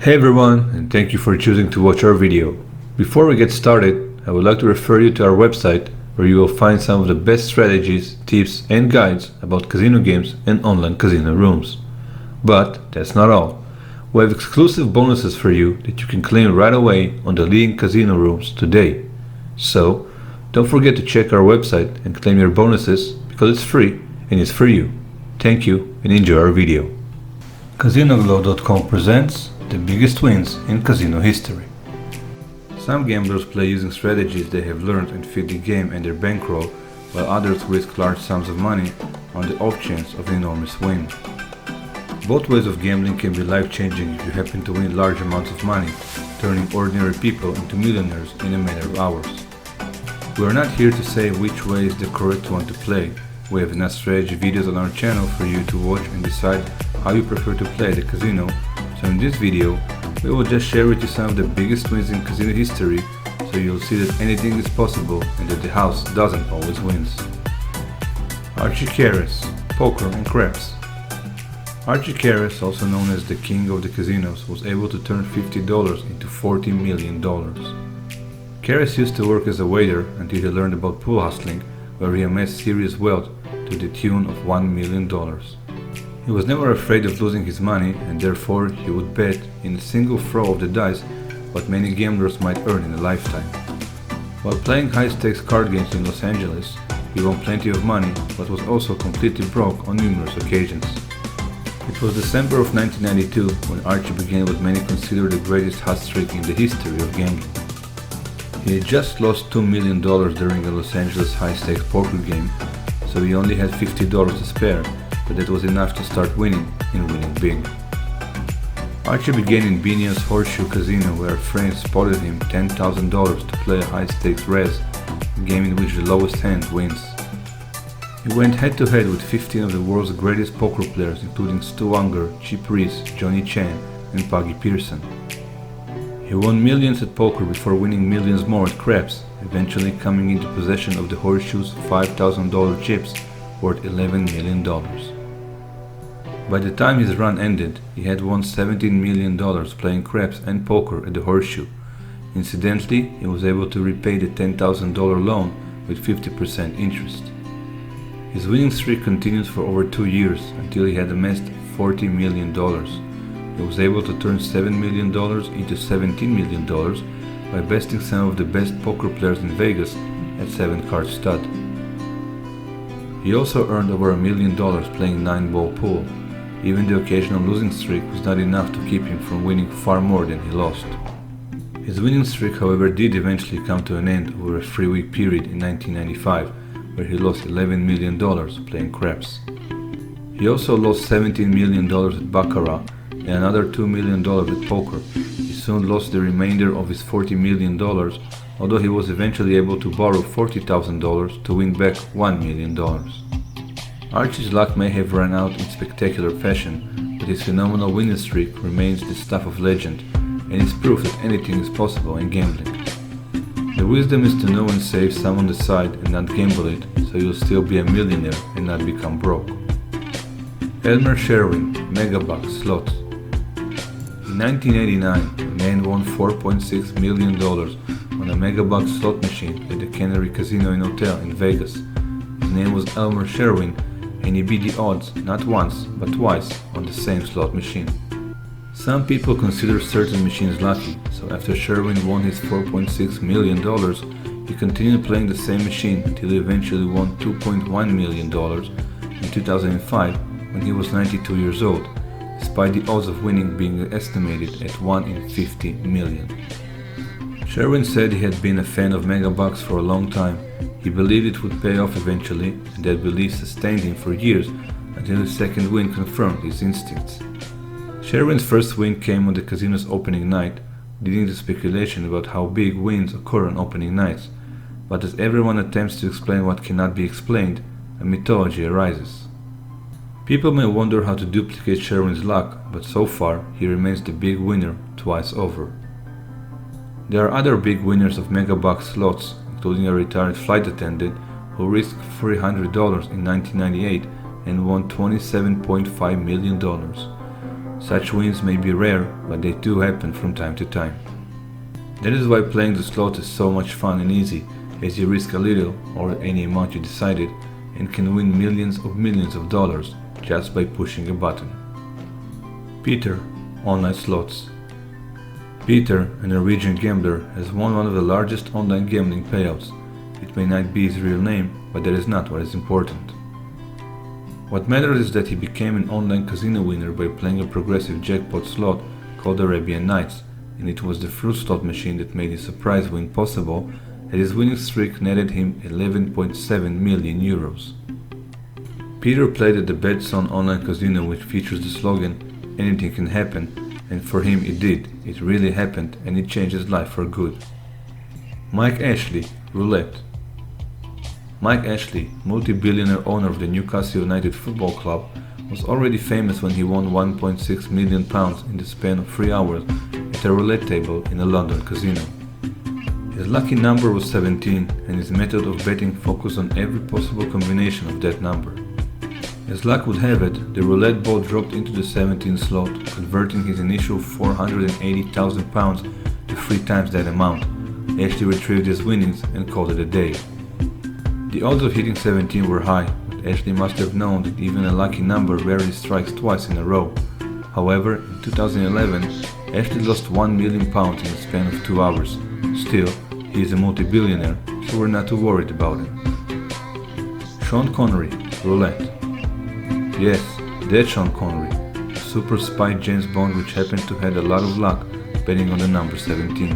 Hey everyone, and thank you for choosing to watch our video. Before we get started, I would like to refer you to our website where you will find some of the best strategies, tips and guides about casino games and online casino rooms. But that's not all. We have exclusive bonuses for you that you can claim right away on the leading casino rooms today. So, don't forget to check our website and claim your bonuses because it's free and it's for you. Thank you and enjoy our video. CasinoGlow.com presents the biggest wins in casino history. Some gamblers play using strategies they have learned and fit the game and their bankroll, while others risk large sums of money on the off chance of an enormous win. Both ways of gambling can be life-changing if you happen to win large amounts of money, turning ordinary people into millionaires in a matter of hours. We are not here to say which way is the correct one to play. We have enough strategy videos on our channel for you to watch and decide how you prefer to play the casino. So in this video, we will just share with you some of the biggest wins in casino history, so you'll see that anything is possible and that the house doesn't always win. Archie, poker and craps. Archie, also known as the king of the casinos, was able to turn $50 into $40 million. Karras used to work as a waiter until he learned about pool hustling, where he amassed serious wealth to the tune of $1 million. He was never afraid of losing his money, and therefore he would bet in a single throw of the dice what many gamblers might earn in a lifetime. While playing high-stakes card games in Los Angeles, he won plenty of money, but was also completely broke on numerous occasions. It was December of 1992 when Archie began what many consider the greatest hot streak in the history of gambling. He had just lost $2 million during a Los Angeles high-stakes poker game, so he only had $50 to spare, but that was enough to start winning, and winning big. Archie began in Binions Horseshoe Casino, where friends spotted him $10,000 to play a high-stakes res, a game in which the lowest hand wins. He went head-to-head with 15 of the world's greatest poker players, including Stu Unger, Chip Reese, Johnny Chan, and Puggy Pearson. He won millions at poker before winning millions more at craps, eventually coming into possession of the Horseshoe's $5,000 chips worth $11 million. By the time his run ended, he had won $17 million playing craps and poker at the Horseshoe. Incidentally, he was able to repay the $10,000 loan with 50% interest. His winning streak continued for over 2 years until he had amassed $40 million. He was able to turn $7 million into $17 million by besting some of the best poker players in Vegas at 7-card stud. He also earned over $1 million playing 9-ball pool. Even the occasional losing streak was not enough to keep him from winning far more than he lost. His winning streak, however, did eventually come to an end over a 3-week period in 1995, where he lost $11 million playing craps. He also lost $17 million at baccarat and another $2 million at poker. He soon lost the remainder of his $40 million, although he was eventually able to borrow $40,000 to win back $1 million. Archie's luck may have run out in spectacular fashion, but his phenomenal winning streak remains the stuff of legend, and is proof that anything is possible in gambling. The wisdom is to know and save some on the side and not gamble it, so you'll still be a millionaire and not become broke. Elmer Sherwin, Megabucks Slots. In 1989, a man won $4.6 million on a Megabucks slot machine at the Connery Casino and Hotel in Vegas. His name was Elmer Sherwin, and he beat the odds not once but twice on the same slot machine. Some people consider certain machines lucky, so after Sherwin won his $4.6 million, he continued playing the same machine until he eventually won $2.1 million in 2005 when he was 92 years old, despite the odds of winning being estimated at 1 in 50 million. Sherwin said he had been a fan of Megabucks for a long time. He believed it would pay off eventually, and that belief sustained him for years until his second win confirmed his instincts. Sherwin's first win came on the casino's opening night, leading to speculation about how big wins occur on opening nights. But as everyone attempts to explain what cannot be explained, a mythology arises. People may wonder how to duplicate Sherwin's luck, but so far he remains the big winner twice over. There are other big winners of Megabucks slots, including a retired flight attendant who risked $300 in 1998 and won $27.5 million. Such wins may be rare, but they do happen from time to time. That is why playing the slot is so much fun and easy, as you risk a little or any amount you decided and can win millions of dollars just by pushing a button. Peter, online slots. Peter, a Norwegian gambler, has won one of the largest online gambling payouts. It may not be his real name, but that is not what is important. What matters is that he became an online casino winner by playing a progressive jackpot slot called Arabian Nights, and it was the fruit slot machine that made his surprise win possible, and his winning streak netted him 11.7 million euros. Peter played at the Betson online casino, which features the slogan, "Anything can happen," and for him it did. It really happened, and it changed his life for good. Mike Ashley, Roulette. Mike Ashley, multi-billionaire owner of the Newcastle United Football Club, was already famous when he won £1.6 million in the span of 3 hours at a roulette table in a London casino. His lucky number was 17, and his method of betting focused on every possible combination of that number. As luck would have it, the roulette ball dropped into the 17 slot, converting his initial £480,000 to 3 times that amount. Ashley retrieved his winnings and called it a day. The odds of hitting 17 were high, but Ashley must have known that even a lucky number rarely strikes twice in a row. However, in 2011, Ashley lost £1 million in the span of 2 hours. Still, he is a multi-billionaire, so we're not too worried about him. Sean Connery, Roulette. Yes, that Sean Connery, a super spy James Bond which happened to have a lot of luck betting on the number 17.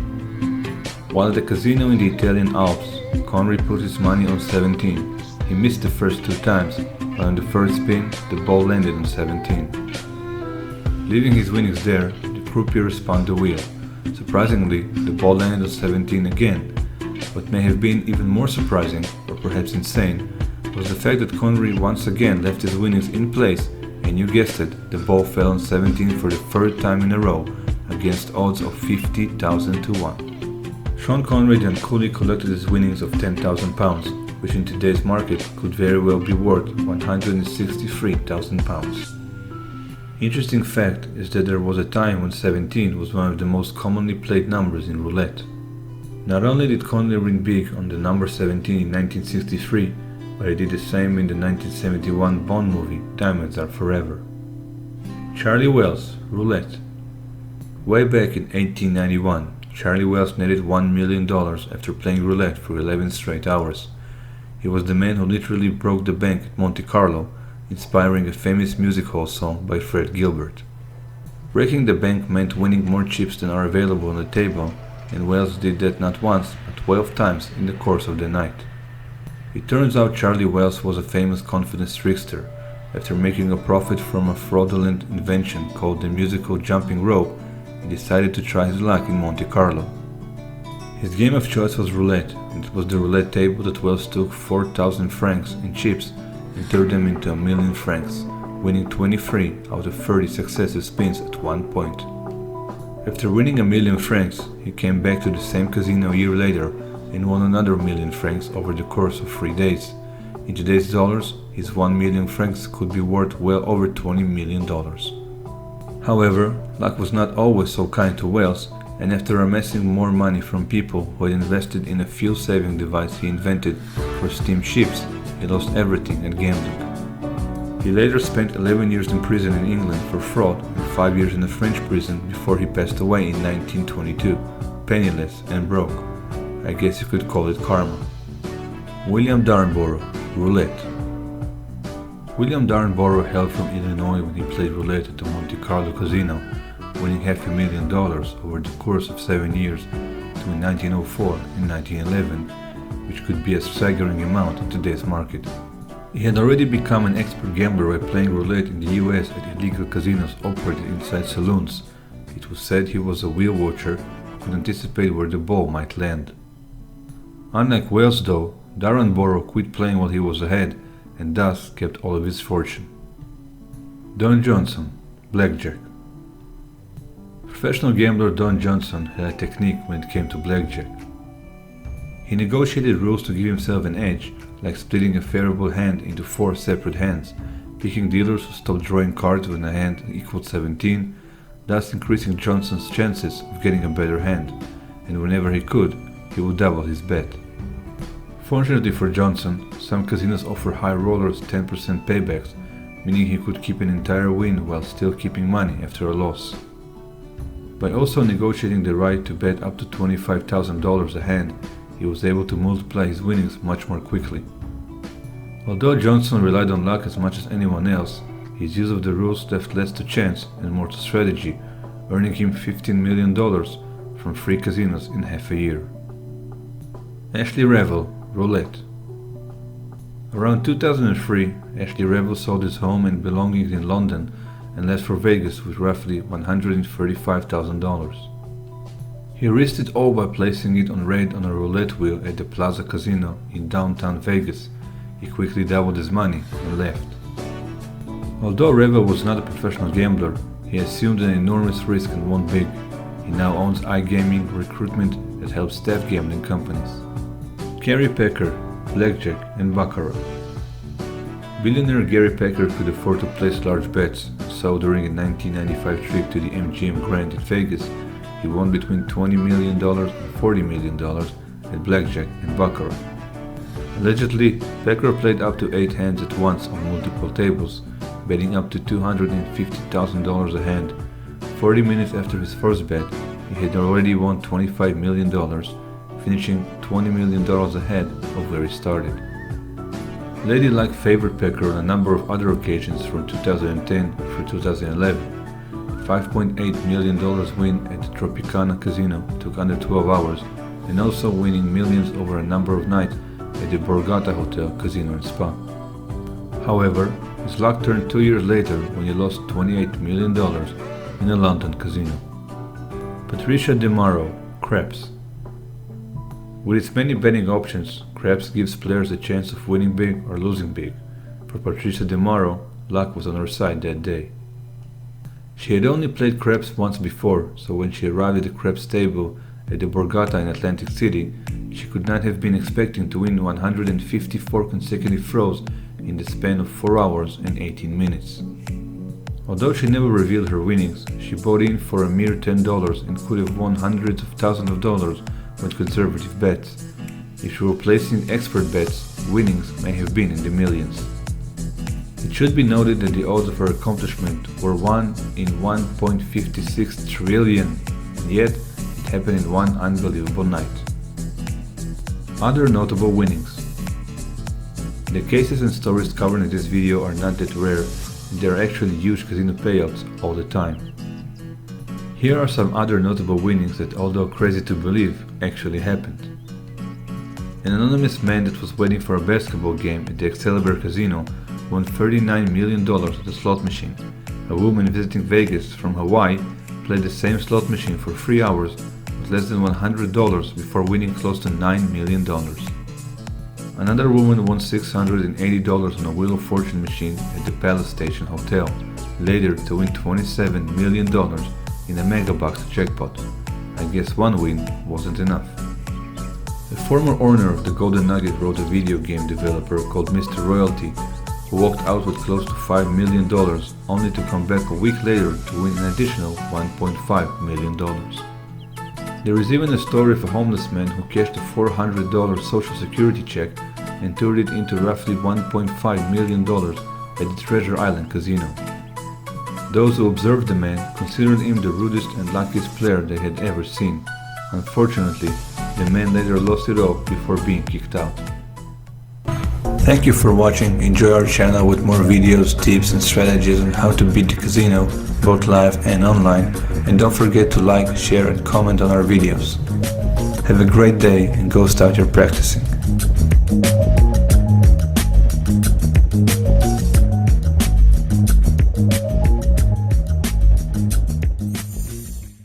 While at a casino in the Italian Alps, Connery put his money on 17. He missed the first 2 times, but on the third spin, the ball landed on 17. Leaving his winnings there, the croupier spun the wheel. Surprisingly, the ball landed on 17 again. What may have been even more surprising, or perhaps insane, was the fact that Connery once again left his winnings in place, and you guessed it, the ball fell on 17 for the 3rd time in a row, against odds of 50,000 to 1. Sean Connery then coolly collected his winnings of £10,000, which in today's market could very well be worth £163,000. Interesting fact is that there was a time when 17 was one of the most commonly played numbers in roulette. Not only did Connery win big on the number 17 in 1963, but he did the same in the 1971 Bond movie Diamonds Are Forever. Charlie Wells, Roulette. Way back in 1891, Charlie Wells netted $1 million after playing roulette for 11 straight hours. He was the man who literally broke the bank at Monte Carlo, inspiring a famous music hall song by Fred Gilbert. Breaking the bank meant winning more chips than are available on the table, and Wells did that not once, but 12 times in the course of the night. It turns out Charlie Wells was a famous confidence trickster. After making a profit from a fraudulent invention called the musical jumping rope, he decided to try his luck in Monte Carlo. His game of choice was roulette, and it was the roulette table that Wells took 4,000 francs in chips and turned them into £1 million, winning 23 out of 30 successive spins at one point. After winning £1 million, he came back to the same casino a year later and won another £1 million over the course of 3 days. In today's dollars, his £1 million could be worth well over $20 million. However, luck was not always so kind to Wells, and after amassing more money from people who had invested in a fuel-saving device he invented for steam ships, he lost everything at gambling. He later spent 11 years in prison in England for fraud and 5 years in a French prison before he passed away in 1922, penniless and broke. I guess you could call it karma. William Darnborough, Roulette. William Darnborough hailed from Illinois when he played roulette at the Monte Carlo Casino, winning $500,000 over the course of 7 years between 1904 and 1911, which could be a staggering amount in today's market. He had already become an expert gambler by playing roulette in the US at illegal casinos operated inside saloons. It was said he was a wheel watcher who could anticipate where the ball might land. Unlike Wells though, Darnborough quit playing while he was ahead and thus kept all of his fortune. Don Johnson, Blackjack. Professional gambler Don Johnson had a technique when it came to blackjack. He negotiated rules to give himself an edge, like splitting a favorable hand into 4 separate hands, picking dealers who stopped drawing cards when a hand equaled 17, thus increasing Johnson's chances of getting a better hand, and whenever he could, he would double his bet. Fortunately for Johnson, some casinos offer high rollers 10% paybacks, meaning he could keep an entire win while still keeping money after a loss. By also negotiating the right to bet up to $25,000 a hand, he was able to multiply his winnings much more quickly. Although Johnson relied on luck as much as anyone else, his use of the rules left less to chance and more to strategy, earning him $15 million from free casinos in half a year. Ashley Revel, Roulette. Around 2003, Ashley Revel sold his home and belongings in London and left for Vegas with roughly $135,000. He risked it all by placing it on red on a roulette wheel at the Plaza Casino in downtown Vegas. He quickly doubled his money and left. Although Revel was not a professional gambler, he assumed an enormous risk and won big. He now owns iGaming recruitment that helps staff gambling companies. Gary Pecker, Blackjack and Baccarat. Billionaire Gary Pecker could afford to place large bets, so during a 1995 trip to the MGM Grand in Vegas, he won between $20 million and $40 million at Blackjack and Baccarat. Allegedly, Pecker played up to 8 hands at once on multiple tables, betting up to $250,000 a hand. 40 minutes after his first bet, he had already won $25 million, finishing $20 million ahead of where he started. Lady Luck favored Pecker on a number of other occasions from 2010 through 2011. $5.8 million win at the Tropicana Casino took under 12 hours, and also winning millions over a number of nights at the Borgata Hotel Casino and Spa. However, his luck turned 2 years later when he lost $28 million in a London casino. Patricia DeMauro, Craps. With its many betting options, Craps gives players a chance of winning big or losing big. For Patricia DeMauro, luck was on her side that day. She had only played Craps once before, so when she arrived at the Craps table at the Borgata in Atlantic City, she could not have been expecting to win 154 consecutive throws in the span of 4 hours and 18 minutes. Although she never revealed her winnings, she bought in for a mere $10 and could have won hundreds of thousands of dollars with conservative bets. If she were placing expert bets, winnings may have been in the millions. It should be noted that the odds of her accomplishment were 1 in 1.56 trillion, and yet it happened in one unbelievable night. Other notable winnings. The cases and stories covered in this video are not that rare, and there are actually huge casino payouts all the time. Here are some other notable winnings that, although crazy to believe, actually happened. An anonymous man that was waiting for a basketball game at the Excalibur Casino won $39 million at the slot machine. A woman visiting Vegas from Hawaii played the same slot machine for 3 hours with less than $100 before winning close to $9 million. Another woman won $680 on a Wheel of Fortune machine at the Palace Station Hotel, later to win $27 million in a Megabox jackpot. I guess one win wasn't enough. A former owner of the Golden Nugget wrote a video game developer called Mr. Royalty, who walked out with close to $5 million, only to come back a week later to win an additional $1.5 million. There is even a story of a homeless man who cashed a $400 social security check and turned it into roughly $1.5 million at the Treasure Island Casino. Those who observed the man considered him the rudest and luckiest player they had ever seen. Unfortunately, the man later lost it all before being kicked out. Thank you for watching. Enjoy our channel with more videos, tips and strategies on how to beat the casino, both live and online. And don't forget to like, share and comment on our videos. Have a great day and go start your practicing.